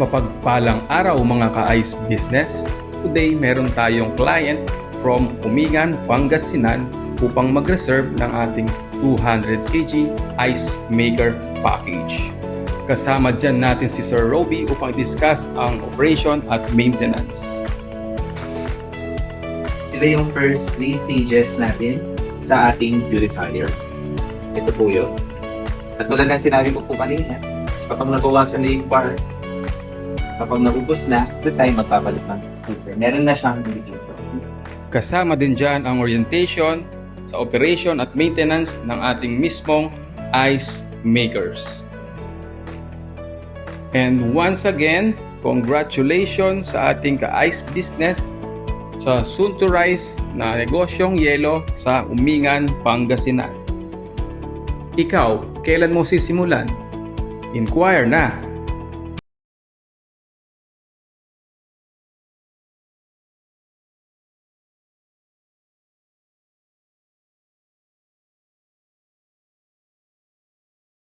Mapagpalang araw mga ka-ice business. Today meron tayong client from Umingan, Pangasinan upang mag-reserve ng ating 200 kg ice maker package. Kasama dyan natin si Sir Roby upang discuss ang operation at maintenance. Sila yung first 3 stages natin sa ating purifier. Ito po yun. At tulad ng sinabi ko po kanina, kapag nabawasan na yung par, kapag naubos na, ito tayo magpapalit ng filter. Meron na siyang indicator. Kasama din dyan ang orientation sa operation at maintenance ng ating mismong ice makers. And once again, congratulations sa ating ka-ice business sa soon to rise na negosyong yelo sa Umingan, Pangasinan. Ikaw, kailan mo sisimulan? Inquire na